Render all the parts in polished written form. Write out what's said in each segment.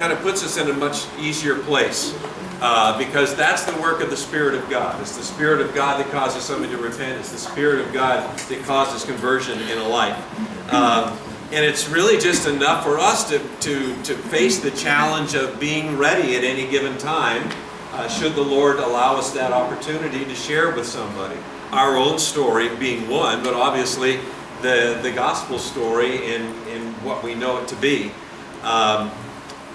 kind of puts us in a much easier place because that's the work of the Spirit of God. It's the Spirit of God that causes somebody to repent. It's the Spirit of God that causes conversion in a life. And it's really just enough for us to face the challenge of being ready at any given time, should the Lord allow us that opportunity to share with somebody. Our own story being one, but obviously the gospel story in what we know it to be.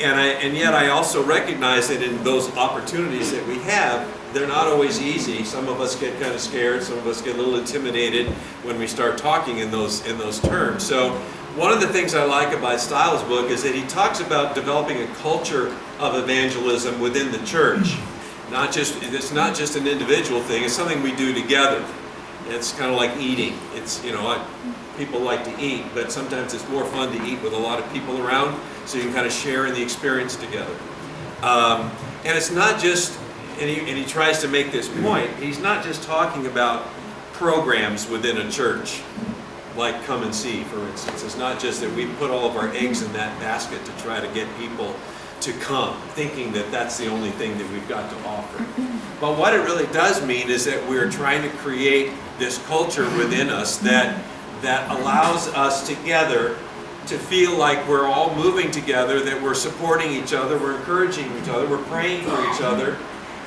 And yet I also recognize that in those opportunities that we have, they're not always easy. Some of us get kind of scared. Some of us get a little intimidated when we start talking in those terms. So one of the things I like about Stiles' book is that he talks about developing a culture of evangelism within the church. It's not just an individual thing. It's something we do together. It's kind of like eating. It's, people like to eat, but sometimes it's more fun to eat with a lot of people around, so you can kind of share in the experience together. And it's not just, and he tries to make this point, he's not just talking about programs within a church, like Come and See, for instance. It's not just that we put all of our eggs in that basket to try to get people to come, thinking that that's the only thing that we've got to offer. But what it really does mean is that we're trying to create this culture within us that allows us together to feel like we're all moving together, that we're supporting each other, we're encouraging each other, we're praying for each other,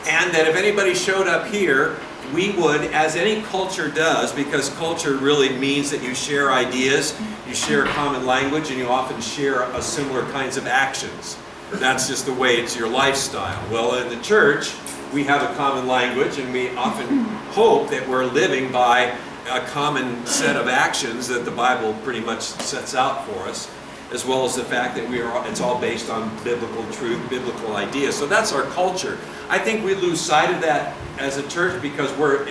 and that if anybody showed up here, we would, as any culture does, because culture really means that you share ideas, you share a common language, and you often share similar kinds of actions. That's just the way it's your lifestyle. Well, in the church, we have a common language, and we often hope that we're living by a common set of actions that the Bible pretty much sets out for us, as well as the fact that it's all based on biblical truth, biblical ideas. So that's our culture. I think we lose sight of that as a church because we're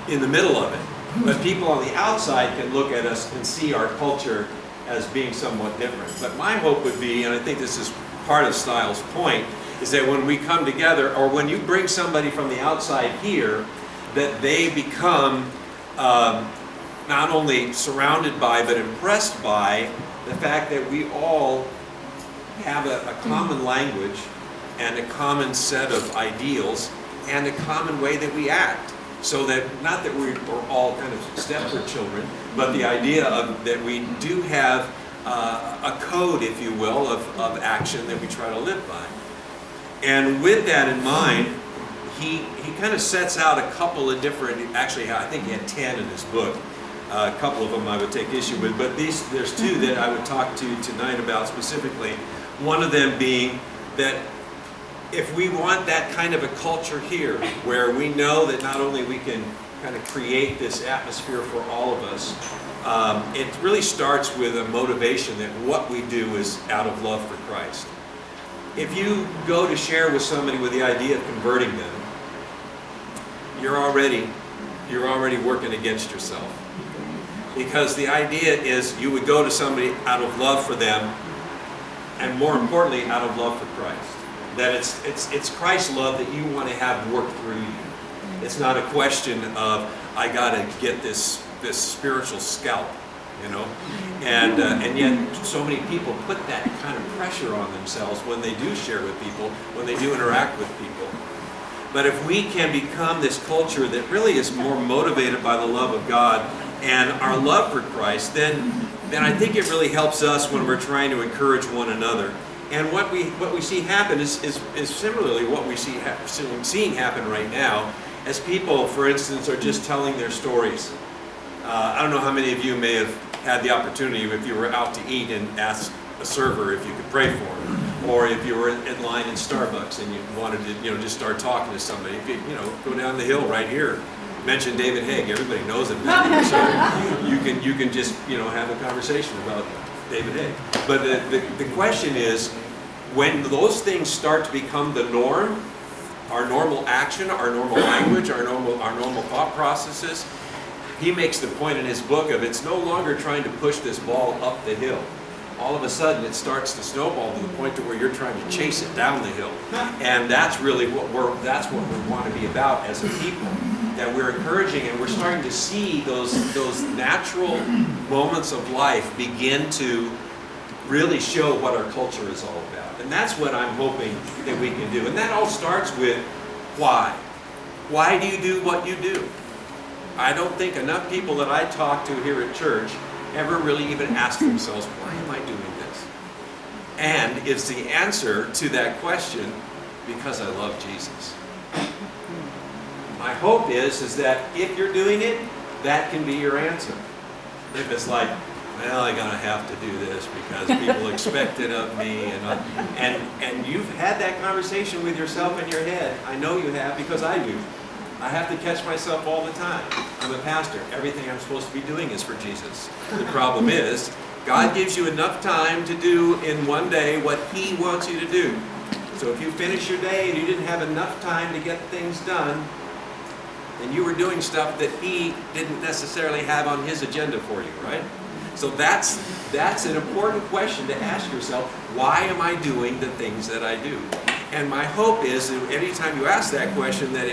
in the middle of it. But people on the outside can look at us and see our culture as being somewhat different. But my hope would be, and I think this is part of Stiles' point, is that when we come together, or when you bring somebody from the outside here, that they become not only surrounded by, but impressed by the fact that we all have a common language and a common set of ideals and a common way that we act. So that, not that we're all kind of Stepford children, but the idea that we do have a code, if you will, of action that we try to live by. And with that in mind, he kind of sets out a couple of different, actually I think he had 10 in his book. A couple of them I would take issue with, but there's two that I would talk to tonight about specifically. One of them being that if we want that kind of a culture here, where we know that not only we can kind of create this atmosphere for all of us, it really starts with a motivation that what we do is out of love for Christ. If you go to share with somebody with the idea of converting them, you're already working against yourself. Because the idea is you would go to somebody out of love for them, and more importantly, out of love for Christ. That it's Christ's love that you want to have work through you. It's not a question of, I got to get this spiritual scalp, and yet so many people put that kind of pressure on themselves when they do share with people, when they do interact with people. But if we can become this culture that really is more motivated by the love of God and our love for Christ, then I think it really helps us when we're trying to encourage one another. And what we see happen is similarly what we seeing happen right now, as people, for instance, are just telling their stories. I don't know how many of you may have had the opportunity, if you were out to eat and asked a server if you could pray for them, or if you were in line in Starbucks and you wanted to, just start talking to somebody. If you, go down the hill right here, mention David Haig. Everybody knows him now, so you can just have a conversation about David Haig. But the question is, when those things start to become the norm, our normal action, our normal language, our normal thought processes, he makes the point in his book of it's no longer trying to push this ball up the hill. All of a sudden it starts to snowball to the point to where you're trying to chase it down the hill. And that's really what we want to be about as a people. That we're encouraging, and we're starting to see those natural moments of life begin to really show what our culture is all about. And that's what I'm hoping that we can do. And that all starts with why. Why do you do what you do? I don't think enough people that I talk to here at church ever really even ask themselves, why am I doing this? And is the answer to that question, because I love Jesus. My hope is that if you're doing it, that can be your answer. If it's like, well, I'm gonna have to do this because people expect it of me, and you've had that conversation with yourself in your head. I know you have, because I do. I have to catch myself all the time. I'm a pastor. Everything I'm supposed to be doing is for Jesus. The problem is, God gives you enough time to do in one day what He wants you to do. So if you finish your day and you didn't have enough time to get things done, then you were doing stuff that He didn't necessarily have on His agenda for you, right? So that's an important question to ask yourself. Why am I doing the things that I do? And my hope is that anytime you ask that question, that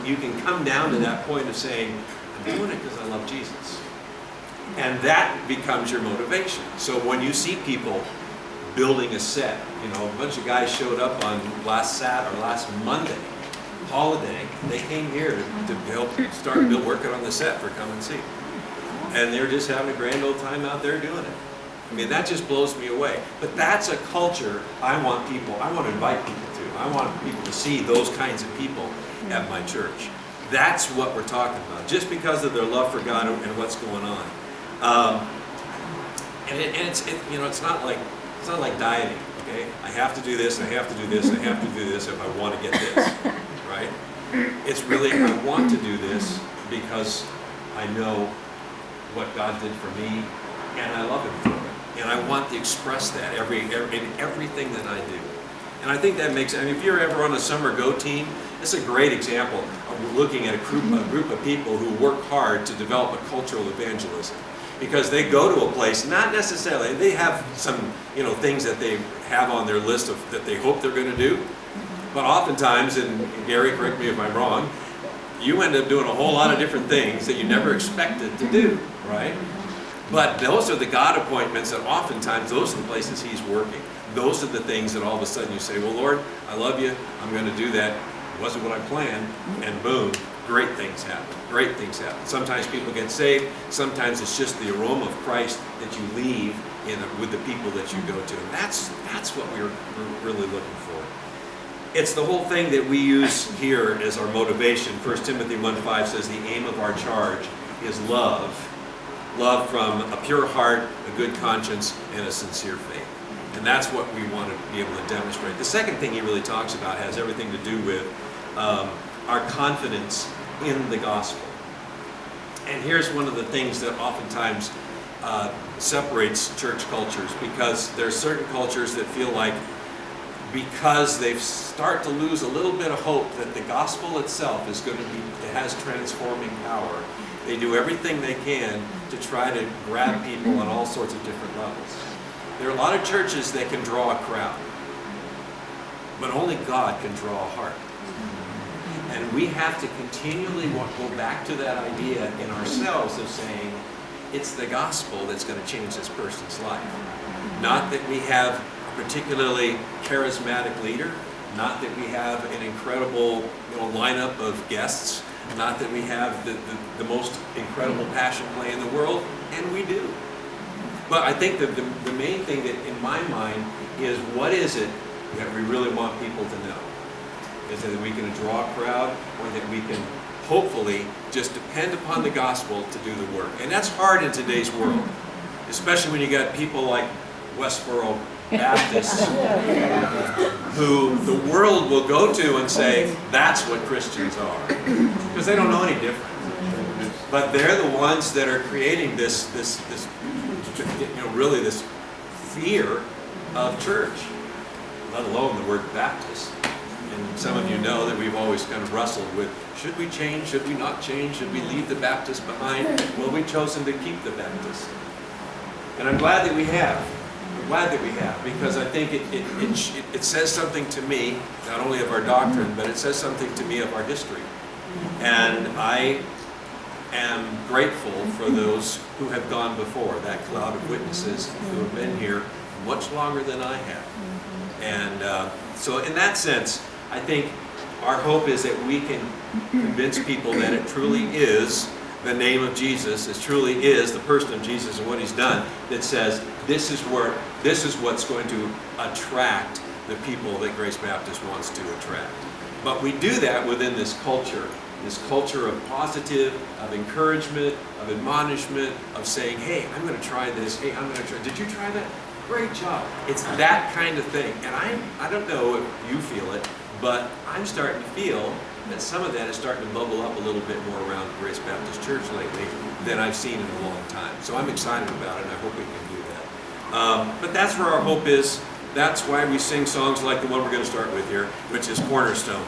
you can come down to that point of saying, I'm doing it because I love Jesus. And that becomes your motivation. So when you see people building a set, a bunch of guys showed up on last Monday, holiday, they came here to help start working on the set for Come and See. And they're just having a grand old time out there doing it. I mean, that just blows me away. But that's a culture I want to invite people to. I want people to see those kinds of people at my church. That's what we're talking about, just because of their love for God and what's going on. It's not like dieting. Okay, I have to do this. I have to do this. I have to do this if I want to get this. Right? It's really, I want to do this because I know what God did for me, and I love Him for it. And I want to express that in everything that I do. And I think that makes, if you're ever on a summer go team, it's a great example of looking at a group of people who work hard to develop a cultural evangelism. Because they go to a place, not necessarily, they have some things that they have on their list that they hope they're going to do. But oftentimes, and Gary, correct me if I'm wrong, you end up doing a whole lot of different things that you never expected to do, right? But those are the God appointments, and oftentimes those are the places He's working. Those are the things that all of a sudden you say, well, Lord, I love you, I'm going to do that. It wasn't what I planned, and boom, great things happen. Great things happen. Sometimes people get saved. Sometimes it's just the aroma of Christ that you leave with the people that you go to. And that's what we're really looking for. It's the whole thing that we use here as our motivation. 1 Timothy 1:5 says the aim of our charge is love. Love from a pure heart, a good conscience, and a sincere faith. And that's what we want to be able to demonstrate. The second thing he really talks about has everything to do with our confidence in the gospel. And here's one of the things that oftentimes separates church cultures, because there are certain cultures that feel like because they start to lose a little bit of hope that the gospel itself is going to be, it has transforming power, they do everything they can to try to grab people on all sorts of different levels. There are a lot of churches that can draw a crowd, but only God can draw a heart. And we have to continually go back to that idea in ourselves of saying, it's the gospel that's going to change this person's life. Not that we have a particularly charismatic leader, not that we have an incredible lineup of guests, not that we have the most incredible passion play in the world, and we do. But I think that the main thing that in my mind is, what is it that we really want people to know? Is it that we can draw a crowd, or that we can hopefully just depend upon the gospel to do the work? And that's hard in today's world, especially when you got people like Westboro Baptists who the world will go to and say, that's what Christians are, because they don't know any different. But they're the ones that are creating this really this fear of church, let alone the word Baptist. And some of you know that we've always kind of wrestled with, should we change, should we not change, should we leave the Baptist behind? Well, we've chosen to keep the Baptist. And I'm glad that we have. I'm glad that we have, because I think it says something to me, not only of our doctrine, but it says something to me of our history. And I am grateful for those who have gone before, that cloud of witnesses who have been here much longer than I have. And so in that sense, I think our hope is that we can convince people that it truly is the name of Jesus, it truly is the person of Jesus and what he's done, that says this is what's going to attract the people that Grace Baptist wants to attract. But we do that within this culture of positive, of encouragement, of admonishment, of saying, hey, I'm going to try this, hey, I'm going to try, did you try that? Great job. It's that kind of thing. And I don't know if you feel it, but I'm starting to feel that some of that is starting to bubble up a little bit more around Grace Baptist Church lately than I've seen in a long time. So I'm excited about it, and I hope we can do that. But that's where our hope is. That's why we sing songs like the one we're going to start with here, which is Cornerstone.